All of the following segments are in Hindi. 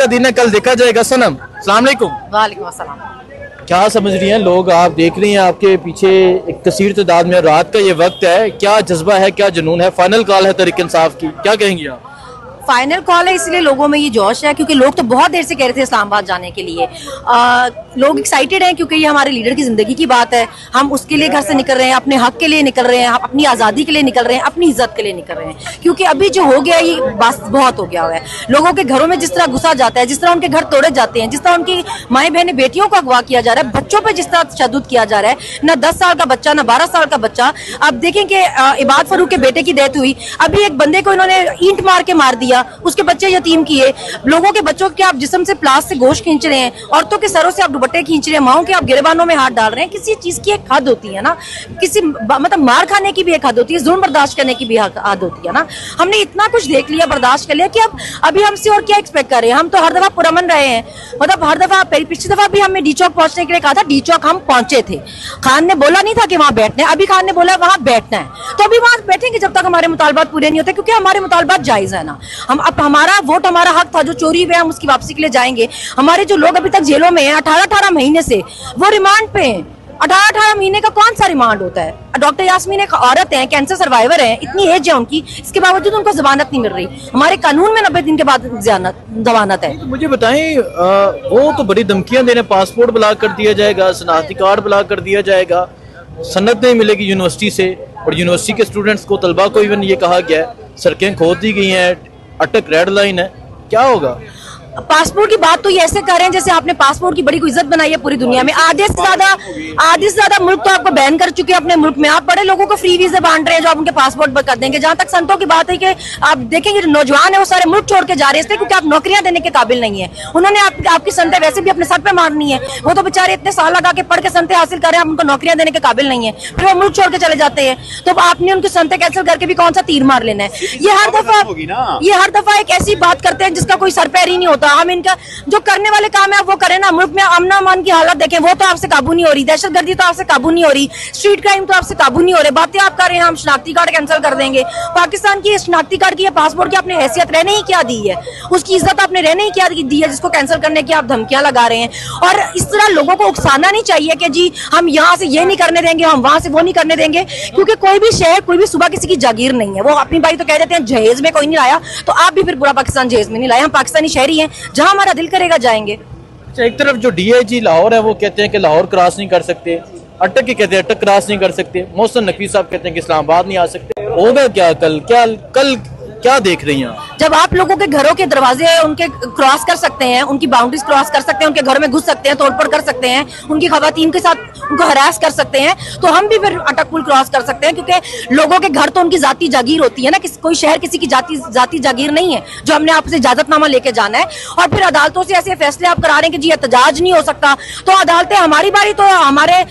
का दिन है, कल देखा जाएगा। सनम अस्सलाम वालेकुम। वालेकुम अस्सलाम। क्या समझ रही हैं लोग, आप देख रही हैं आपके पीछे एक कसीर तादाद में, रात का ये वक्त है, क्या जज्बा है, क्या जुनून है? फाइनल कॉल है तहरीक इंसाफ की, क्या कहेंगी आप? फाइनल कॉल है, इसलिए लोगों में ये जोश है क्योंकि लोग तो बहुत देर से कह रहे थे इस्लामाबाद जाने के लिए। लोग एक्साइटेड हैं क्योंकि ये हमारे लीडर की जिंदगी की बात है। हम उसके लिए घर से निकल रहे हैं, अपने हक के लिए निकल रहे हैं, अपनी आज़ादी के लिए निकल रहे हैं, अपनी इज्जत के लिए निकल रहे हैं। क्योंकि अभी जो हो गया ये बस बहुत हो गया है। लोगों के घरों में जिस तरह घुसा जाता है, जिस तरह उनके घर तोड़े जाते हैं, जिस तरह उनकी माएँ बहनें बेटियों को अगवा किया जा रहा है, बच्चों पर जिस तरह तशद्दुद किया जा रहा है, ना 10 साल का बच्चा ना 12 साल का बच्चा। आप देखें कि इबाद फरूक के बेटे की डेथ हुई, अभी एक बंदे को इन्होंने ईंट मार के मार दिया, उसके बच्चे यतीम किए। लोगों के बच्चों के आप जिस्म से प्लास से गोश्त खींच रहे हैं, औरतों के सरों से आप दुपट्टे खींच रहे हैं, माओं के आप गिरबानों में हाथ डाल रहे हैं। किसी चीज की एक हद होती है ना, किसी मतलब मार खाने की भी एक हद होती है, जुल्म बर्दाश्त करने की भी हद होती है ना। हमने इतना कुछ देख लिया, बर्दाश्त कर लिया कि अब अभी हमसे और क्या एक्सपेक्ट कर रहे हैं? हम तो हर दफा पुरअमन रहे हैं, मतलब हर दफा। पिछली दफा भी हमें डी चौक पहुंचने के लिए कहा था, डी चौक हम पहुंचे थे, खान ने बोला नहीं था कि वहां बैठना है, अभी खान ने बोला वहां बैठना है, तो अभी वहां बैठेंगे जब तक हमारे मुतालबात पूरे नहीं होते, क्योंकि हमारे मुतालबात जायज है ना। हम अब हमारा वोट, हमारा हक था, जो चोरी हुए हम उसकी वापसी के लिए जाएंगे। हमारे जो लोग अभी तक जेलों में हैं 18-18 महीने से, वो रिमांड पे हैं। 18-18 महीने का कौन सा रिमांड होता है? डॉक्टर यास्मीन एक औरत है, कैंसर सर्वाइवर है, इतनी एज है उनकी, इसके बावजूद उनको जमानत नहीं मिल रही। हमारे कानून में 90 दिन के बाद जमानत है। तो मुझे बताएं, वो तो बड़ी धमकियां दे रहे हैं, पासपोर्ट ब्लॉक कर दिया जाएगा, शनाख्ती कार्ड ब्लॉक कर दिया जाएगा, सनद नहीं मिलेगी यूनिवर्सिटी से, और यूनिवर्सिटी के स्टूडेंट्स को, तलबा को इवन ये कहा गया है सड़कें खोद दी गई हैं, अटक रेड लाइन है। क्या होगा? पासपोर्ट की बात तो ये ऐसे कर रहे हैं जैसे आपने पासपोर्ट की बड़ी कोई इज्जत बनाई है पूरी दुनिया में। आधे से ज्यादा मुल्क तो आपको बैन कर चुके हैं अपने मुल्क में। आप बड़े लोगों को फ्री वीजे बांट रहे हैं जो आप उनके पासपोर्ट पर कर देंगे। जहां तक संतों की बात है कि आप देखेंगे जो नौजवान है वो सारे मुल्क छोड़ के जा रहे हैं इसलिए क्योंकि आप नौकरियां देने के काबिल नहीं है। उन्होंने आपकी संतें वैसे भी अपने सर पे मारनी है, वो तो बेचारे इतने साल लगा के पढ़ के संतें हासिल कर रहे हैं, आप उनको नौकरियां देने के काबिल नहीं है, फिर वो मुल्क छोड़ के चले जाते हैं। तो आपने उनकी संतें कैंसिल करके भी कौन सा तीर मार लेना है? ये हर दफा एक ऐसी बात करते हैं जिसका कोई सर पैर ही नहीं होता। हम इनका जो करने वाले काम है वो करें ना। मुल्क में अमन अमान की हालत देखें, वो तो आपसे काबू नहीं हो रही, दहशतगर्दी तो आपसे काबू नहीं हो रही, स्ट्रीट क्राइम तो आपसे काबू नहीं हो रहे। बातें आप कर रहे हैं हम शनाख्ती कार्ड कैंसिल कर देंगे। पाकिस्तान की शनाख्ती कार्ड की, पासपोर्ट की आपने हैसियत रहने ही क्या दी है, उसकी इज्जत आपने रहने ही क्या दी है जिसको कैंसिल करने की आप धमकियां लगा रहे हैं। और इस तरह लोगों को उकसाना नहीं चाहिए कि जी हम यहाँ से ये नहीं करने देंगे, हम वहां से वो नहीं करने देंगे, क्योंकि कोई भी शहर, कोई भी सुबह किसी की जागीर नहीं है। वो अपनी बाई तो कह देते हैं जहेज में कोई नहीं लाया, तो आप भी फिर पूरा पाकिस्तान जहेज में नहीं लाए। हम पाकिस्तानी शहरी हैं, जहां हमारा दिल करेगा जाएंगे। अच्छा, एक तरफ जो डीआईजी लाहौर है वो कहते हैं कि लाहौर क्रॉस नहीं कर सकते, अटक के कहते हैं अटक क्रॉस नहीं कर सकते, मोहसिन नकवी साहब कहते हैं कि इस्लामाबाद नहीं आ सकते। होगा क्या कल क्या देख रही हैं? जब आप लोगों के घरों के दरवाजे उनके क्रॉस कर सकते हैं, उनकी बाउंड्रीज क्रॉस कर सकते हैं, उनके घर में घुस सकते हैं, तोड़फोड़ कर सकते हैं, उनकी खवातीन के साथ उनको हरास कर सकते हैं, तो हम भी फिर अटक पुल क्रॉस कर सकते हैं। क्योंकि लोगों के घर तो उनकी जाती जागीर होती है ना, कोई शहर किसी की जाती जागीर नहीं है जो हमने आपसे इजाजतनामा लेके जाना है। और फिर अदालतों से ऐसे फैसले आप करा रहे हैं कि जी एहतजाज नहीं हो सकता, तो अदालतें, हमारी बारी तो हमारे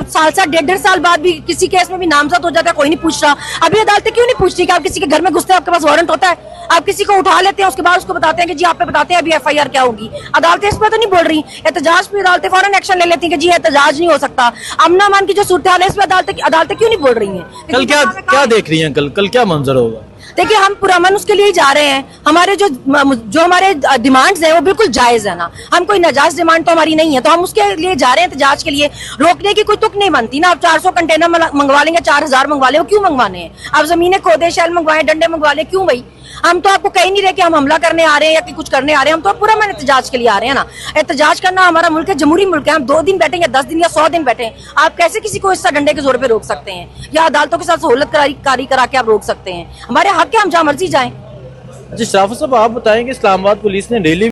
साल 1.5 साल बाद भी किसी केस में भी नामजद हो जाता है, कोई नहीं पूछ रहा। अभी अदालतें क्यों नहीं पूछती कि आप किसी के घर में घुसते हैं, आपके पास वारंट होता है, आप किसी को उठा लेते हैं, उसके बाद उसको बताते हैं कि जी आप पे बताते हैं अभी एफआईआर क्या होगी। अदालतें इस पर तो नहीं बोल रही। एहतजाज पे अदालतें फौरन एक्शन ले लेती हैं कि जी एहतजाज नहीं हो सकता। अमन अमान की जो सूरत है इस पर अदालतें क्यों नहीं बोल रही हैं? कल क्या देख रही हैं? कल क्या मंजर होगा? देखिए, हम पुरअमन उसके लिए ही जा रहे हैं। हमारे जो हमारे डिमांड्स हैं वो बिल्कुल जायज है ना, हम कोई नाजायज डिमांड तो हमारी नहीं है, तो हम उसके लिए जा रहे हैं। एहतजाज के लिए रोकने की कोई तुक नहीं बनती ना। आप 400 कंटेनर मंगवा लेंगे, 4000 मंगवा ले, क्यों मंगवाने हैं? आप जमीनें खोदे, शैल मंगवाए, डंडे मंगवा ले, क्यों भाई? हम तो आपको कहीं नहीं रहे कि हम हमला करने आ रहे हैं या कि कुछ करने आ रहे हैं। हम तो पूरा मन एहतजाज के लिए आ रहे हैं ना। एहतजाज करना हमारा मुल्क है, जमहूरी मुल्क है। हम 2 दिन बैठे या 10 दिन या 100 दिन बैठे, आप कैसे किसी को इस डंडे के जोर पे रोक सकते हैं या अदालतों के साथ सहूलत कारी करा के आप रोक सकते हैं? हमारे हक है, हम जहाँ मर्जी जाएं। जी शराफत साहब, आप बताएं कि इस्लामाबाद पुलिस ने रैली